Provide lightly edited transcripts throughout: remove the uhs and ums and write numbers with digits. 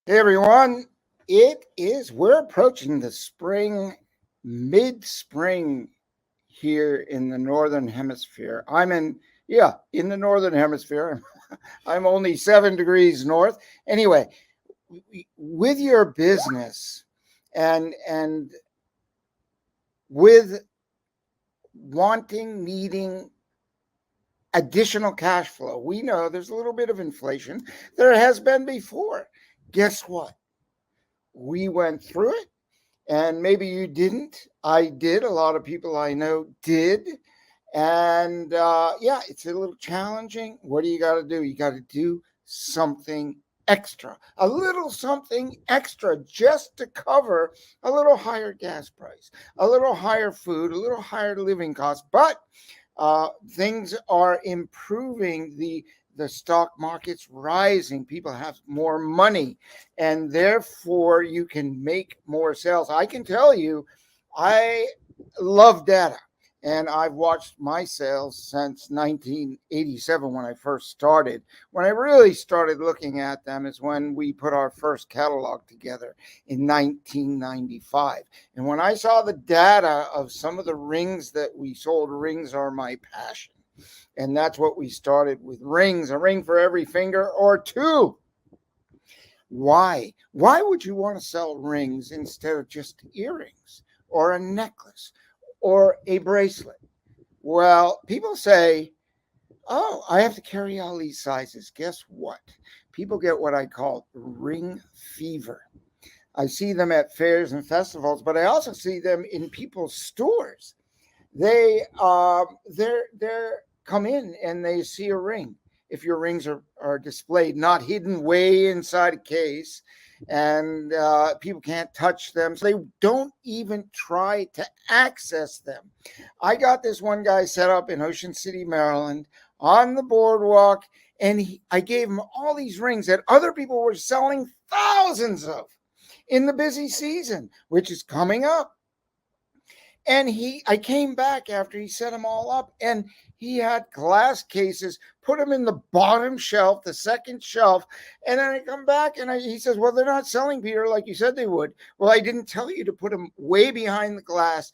Hey everyone, we're approaching the spring, mid spring here in the Northern Hemisphere. In the Northern Hemisphere. I'm only 7 degrees north. Anyway, with your business and with needing additional cash flow, we know there's a little bit of inflation. There has been before. Guess what? We went through it. And maybe you didn't. I did. A lot of people I know did. And yeah, it's a little challenging. What do you got to do? You got to do something extra, a little something extra just to cover a little higher gas price, a little higher food, a little higher living costs. But things are improving. The stock market's rising. People have more money, and therefore you can make more sales. I can tell you, I love data. And I've watched my sales since 1987 when I first started. When I really started looking at them is when we put our first catalog together in 1995. And when I saw the data of some of the rings that we sold, rings are my passion. And that's what we started with, rings, a ring for every finger or two. Why? Why would you want to sell rings instead of just earrings or a necklace or a bracelet? Well, people say, oh, I have to carry all these sizes. Guess what? People get what I call ring fever. I see them at fairs and festivals, but I also see them in people's stores. They're come in and they see a ring. If your rings are displayed, not hidden way inside a case, and people can't touch them, so they don't even try to access them. I got this one guy set up in Ocean City, Maryland, on the boardwalk, and I gave him all these rings that other people were selling thousands of in the busy season, which is coming up. And I came back after he set them all up, and he had glass cases, put them in the bottom shelf, the second shelf. And then I come back and he says, well, they're not selling, Peter, like you said they would. Well, I didn't tell you to put them way behind the glass,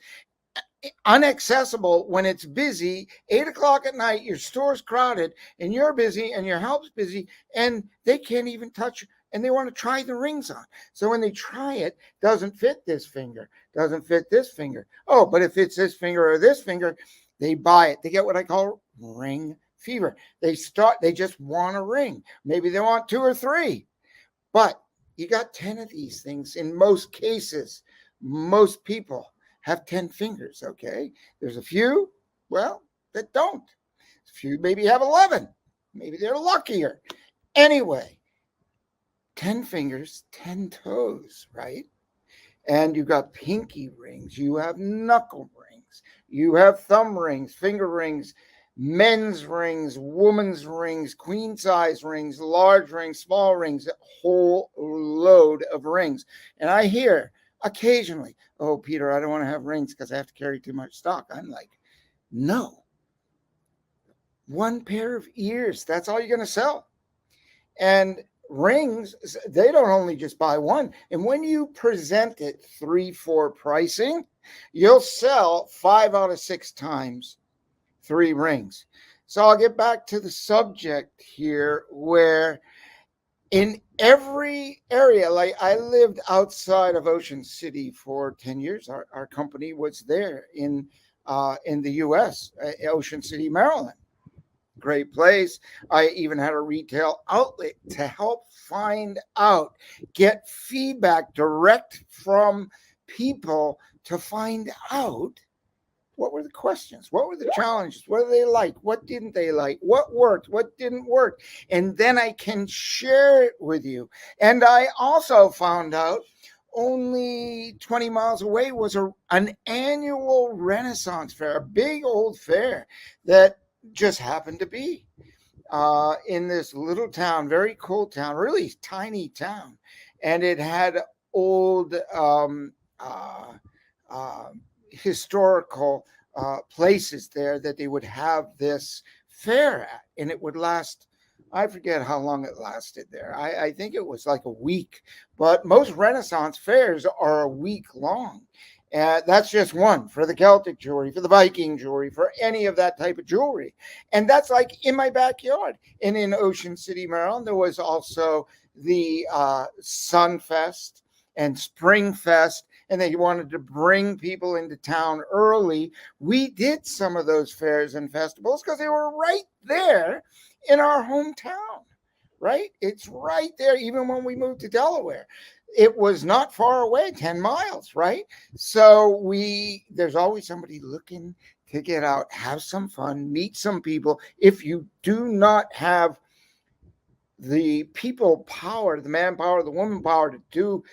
unaccessible when it's busy, 8 o'clock at night, your store's crowded, and you're busy, and your help's busy, and they can't even touch, and they want to try the rings on. So when they try it, doesn't fit this finger, doesn't fit this finger. Oh, but if it's this finger or this finger, they buy it. They get what I call ring fever. They just want a ring. Maybe they want two or three, but you got 10 of these things in most cases. Most people have 10 fingers, okay? There's a few, well, that don't. A few maybe have 11. Maybe they're luckier. Anyway, 10 fingers, 10 toes, right? And you got pinky rings, you have knuckle rings, you have thumb rings, finger rings, men's rings, women's rings, queen size rings, large rings, small rings, a whole load of rings. And I hear occasionally, oh, Peter, I don't want to have rings because I have to carry too much stock. I'm like, no, one pair of ears, that's all you're going to sell. And rings, they don't only just buy one. And when you present it 3-4 pricing, you'll sell 5 out of 6 times 3 rings. So I'll get back to the subject here, where in every area, like I lived outside of Ocean City for 10 years. Our company was there in the US, Ocean City, Maryland. Great place. I even had a retail outlet to help find out, get feedback direct from people to find out what were the questions, what were the challenges, what did they like, what didn't they like, what worked, what didn't work. And then I can share it with you. And I also found out only 20 miles away was an annual Renaissance fair, a big old fair that just happened to be in this little town, very cool town, really tiny town. And it had old uh, historical places there that they would have this fair at, and it would last I forget how long it lasted there. I think it was like a week, but most Renaissance fairs are a week long. That's just one for the Celtic jewelry, for the Viking jewelry, for any of that type of jewelry. And that's like in my backyard. And in Ocean City, Maryland, there was also the Sunfest and Springfest, and they wanted to bring people into town early. We did some of those fairs and festivals because they were right there in our hometown, right? It's right there. Even when we moved to Delaware, it was not far away, 10 miles, right? So there's always somebody looking to get out, have some fun, meet some people. If you do not have the people power, the manpower, the woman power to do,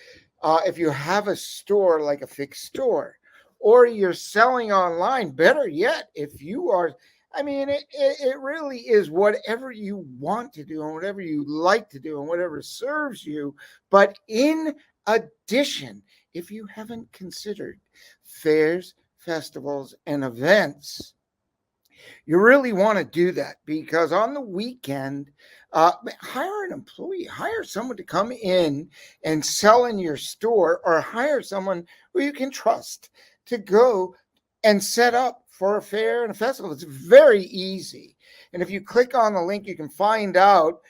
if you have a store like a fixed store, or you're selling online, better yet, if you are, I mean, it really is whatever you want to do and whatever you like to do and whatever serves you. But in addition, if you haven't considered fairs, festivals, and events, you really want to do that, because on the weekend, hire an employee, hire someone to come in and sell in your store, or hire someone who you can trust to go and set up for a fair and a festival. It's very easy. And if you click on the link, you can find out.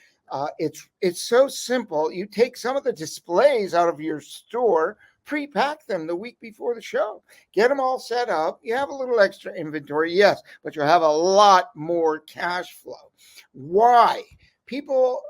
It's so simple. You take some of the displays out of your store, pre-pack them the week before the show, get them all set up. You have a little extra inventory, yes, but you have a lot more cash flow. Why? People,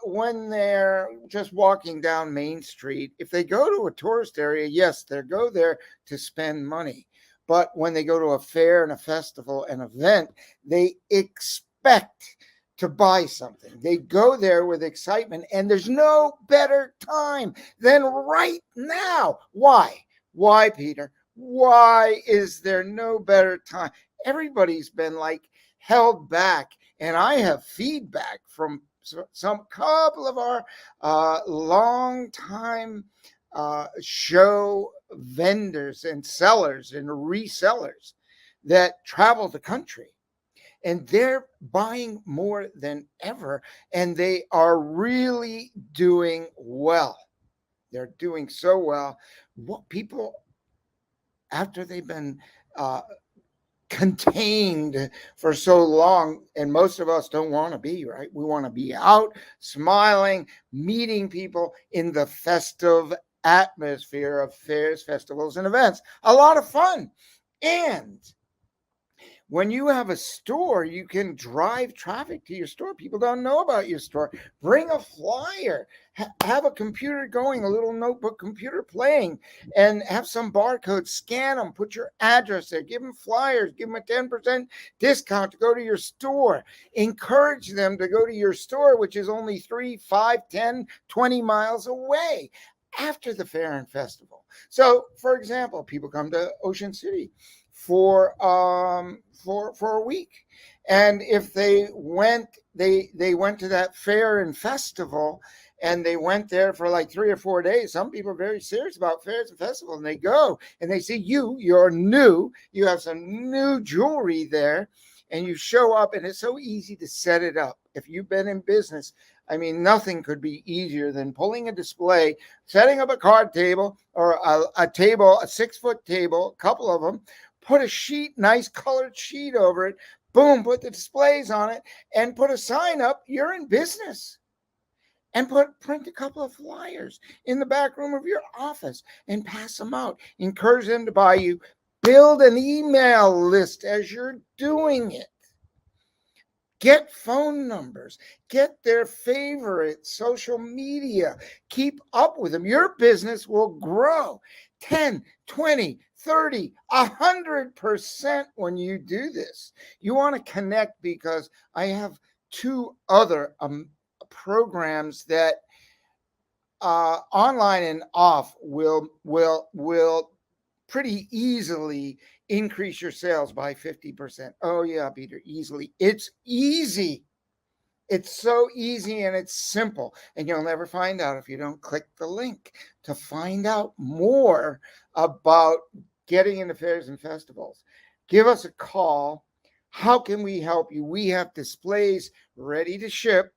when they're just walking down Main Street, if they go to a tourist area, yes, they go there to spend money. But when they go to a fair and a festival, an event, they expect to buy something. They go there with excitement, and there's no better time than right now. Why? Why, Peter? Why is there no better time? Everybody's been like held back, and I have feedback from some couple of our long time show vendors and sellers and resellers that travel the country, and they're buying more than ever, and they are really doing well. They're doing so well. What people, after they've been contained for so long, and most of us don't want to be, right? We want to be out, smiling, meeting people in the festive atmosphere of fairs, festivals, and events. A lot of fun. And when you have a store, you can drive traffic to your store. People don't know about your store. Bring a flyer, have a computer going, a little notebook computer playing, and have some barcodes, scan them, put your address there, give them flyers, give them a 10% discount to go to your store. Encourage them to go to your store, which is only 3, 5, 10, 20 miles away after the fair and festival. So, for example, people come to Ocean City for a week, and if they went to that fair and festival, and they went there for like 3 or 4 days. Some people are very serious about fairs and festivals, and they go and they see you're new, you have some new jewelry there, and you show up, and it's so easy to set it up. If you've been in business, I mean, nothing could be easier than pulling a display, setting up a card table, or a table, a 6-foot table, a couple of them, put a sheet, nice colored sheet over it, boom, put the displays on it, and put a sign up, you're in business. And print a couple of flyers in the back room of your office and pass them out. Encourage them to buy you. Build an email list as you're doing it. Get phone numbers. Get their favorite social media. Keep up with them. Your business will grow 10, 20, 30, 100% when you do this. You want to connect, because I have 2 other programs that online and off will pretty easily increase your sales by 50%. Oh yeah, Peter, easily. It's easy. It's so easy, and it's simple, and you'll never find out if you don't click the link to find out more about getting into fairs and festivals. Give us a call. How can we help you? We have displays ready to ship.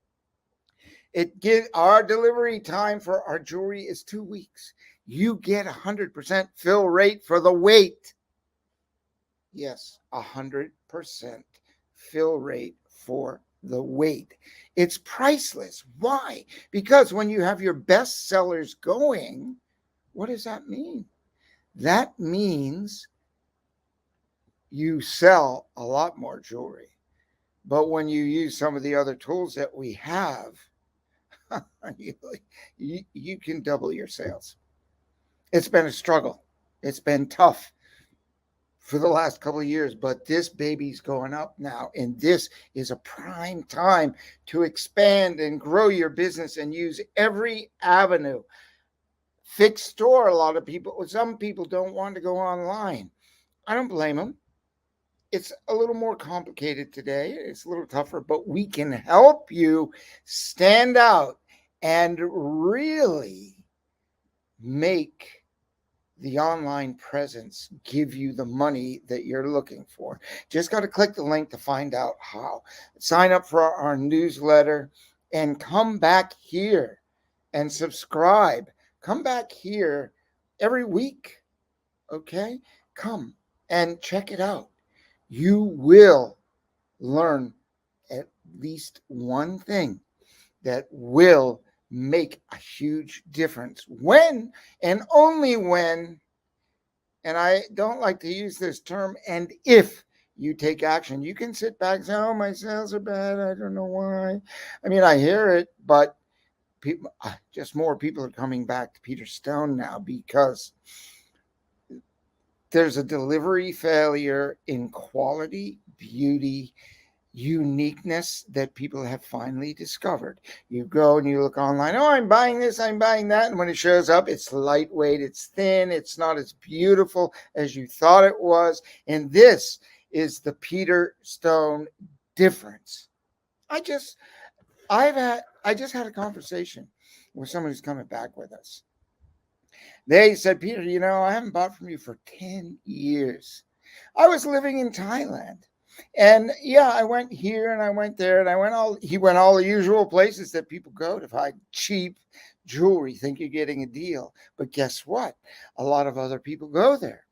Our delivery time for our jewelry is 2 weeks. You get 100% fill rate for the weight. Yes, 100% fill rate for the weight. It's priceless. Why? Because when you have your best sellers going, what does that mean? That means you sell a lot more jewelry. But when you use some of the other tools that we have, you can double your sales. It's been a struggle. It's been tough for the last couple of years, but this baby's going up now. And this is a prime time to expand and grow your business and use every avenue. Fixed store, some people don't want to go online. I don't blame them. It's a little more complicated today. It's a little tougher, but we can help you stand out and really make the online presence give you the money that you're looking for. Just got to click the link to find out how. Sign up for our newsletter and come back here and subscribe. Come back here every week. Okay? Come and check it out. You will learn at least one thing that will make a huge difference when and only when, and I don't like to use this term, and if you take action. You can sit back and say, oh, my sales are bad. I don't know why. I mean, I hear it, but people, just more people are coming back to Peter Stone now because there's a delivery failure in quality, beauty, uniqueness that people have finally discovered. You go and you look online, oh, I'm buying this, I'm buying that. And when it shows up, it's lightweight, it's thin, it's not as beautiful as you thought it was. And this is the Peter Stone difference. I just had a conversation with someone who's coming back with us. They said, Peter, I haven't bought from you for 10 years. I was living in Thailand. And yeah, I went here and I went there and he went all the usual places that people go to find cheap jewelry, think you're getting a deal. But guess what? A lot of other people go there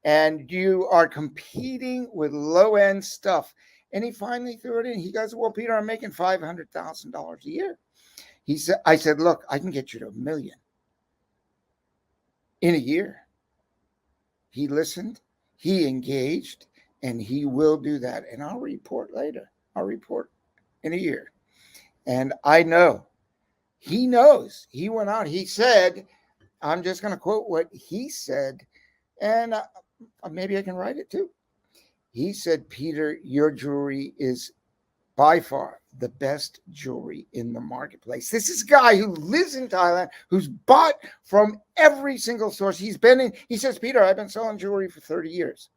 and you are competing with low end stuff. And he finally threw it in. He goes, well, Peter, I'm making $500,000 a year. I said, look, I can get you to $1 million in a year. He listened, he engaged, and he will do that. And I'll report later. I'll report in a year. And I know, he knows. He went out, he said, I'm just going to quote what he said, and maybe I can write it too. He said, Peter, your jewelry is by far the best jewelry in the marketplace. This is a guy who lives in Thailand, who's bought from every single source. He says, Peter, I've been selling jewelry for 30 years.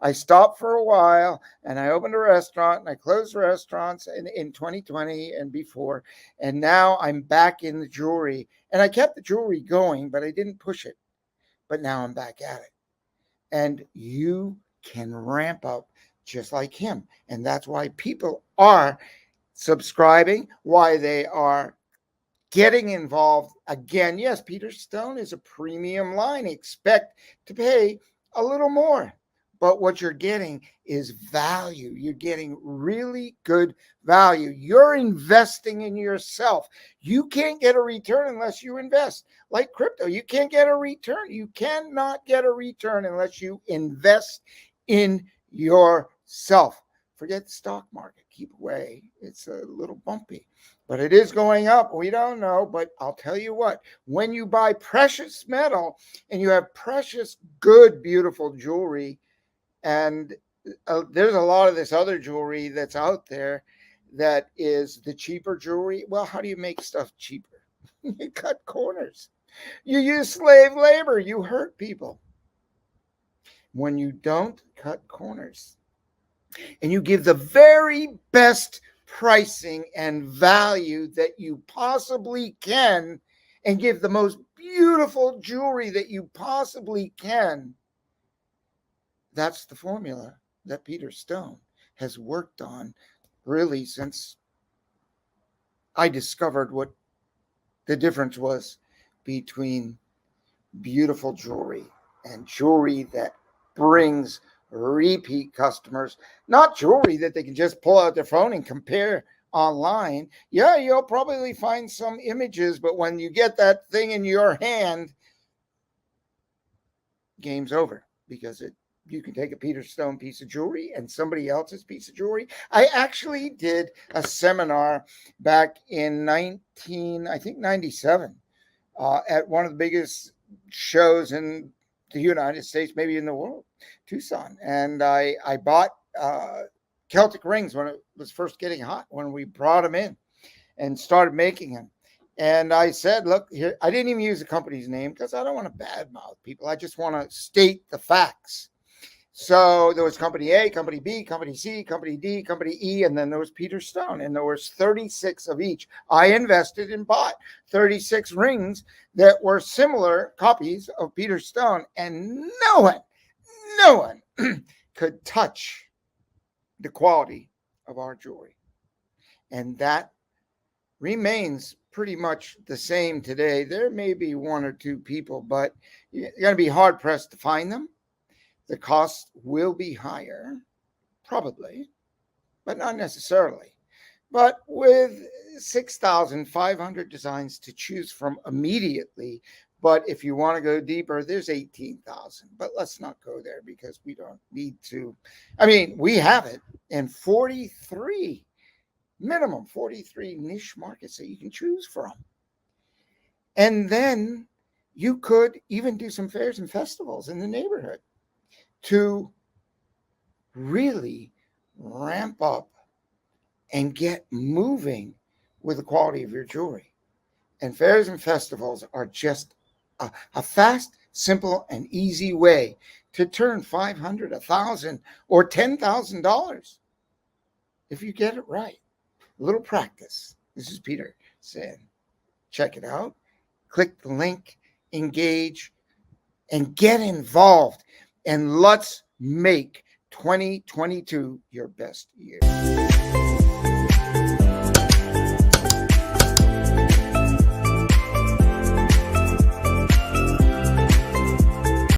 I stopped for a while and I opened a restaurant and I closed restaurants in 2020 and before. And now I'm back in the jewelry and I kept the jewelry going, but I didn't push it. But now I'm back at it. And you can ramp up just like him. And that's why people are subscribing, why they are getting involved. Again, yes, Peter Stone is a premium line. Expect to pay a little more. But what you're getting is value. You're getting really good value. You're investing in yourself. You can't get a return unless you invest. Like crypto, you can't get a return. You cannot get a return unless you invest in yourself. Forget the stock market. Keep away. It's a little bumpy, but it is going up. We don't know, but I'll tell you what, when you buy precious metal and you have precious, good, beautiful jewelry, and there's a lot of this other jewelry that's out there that is the cheaper jewelry. Well, how do you make stuff cheaper? You cut corners. You use slave labor. You hurt people. When you don't cut corners and you give the very best pricing and value that you possibly can and give the most beautiful jewelry that you possibly can, that's the formula that Peter Stone has worked on really since I discovered what the difference was between beautiful jewelry and jewelry that brings repeat customers, not jewelry that they can just pull out their phone and compare online. Yeah, you'll probably find some images, but when you get that thing in your hand, game's over, because you can take a Peter Stone piece of jewelry and somebody else's piece of jewelry. I actually did a seminar back in 97 at one of the biggest shows in the United States, maybe in the world, Tucson. And I bought Celtic rings when it was first getting hot, when we brought them in and started making them. And I said, look, here, I didn't even use the company's name because I don't want to badmouth people. I just want to state the facts. So there was company A, company B, company C, company D, company E, and then there was Peter Stone. And there was 36 of each. I invested and bought 36 rings that were similar copies of Peter Stone. And no one could touch the quality of our jewelry. And that remains pretty much the same today. There may be one or two people, but you're going to be hard pressed to find them. The cost will be higher, probably, but not necessarily. But with 6,500 designs to choose from immediately, but if you want to go deeper, there's 18,000. But let's not go there because we don't need to. I mean, we have it in 43 minimum 43 niche markets that you can choose from. And then you could even do some fairs and festivals in the neighborhood to really ramp up and get moving with the quality of your jewelry. And fairs and festivals are just a fast, simple, and easy way to turn $500, $1,000, or $10,000 if you get it right. A little practice. This is Peter saying, check it out. Click the link, engage, and get involved. And let's make 2022 your best year.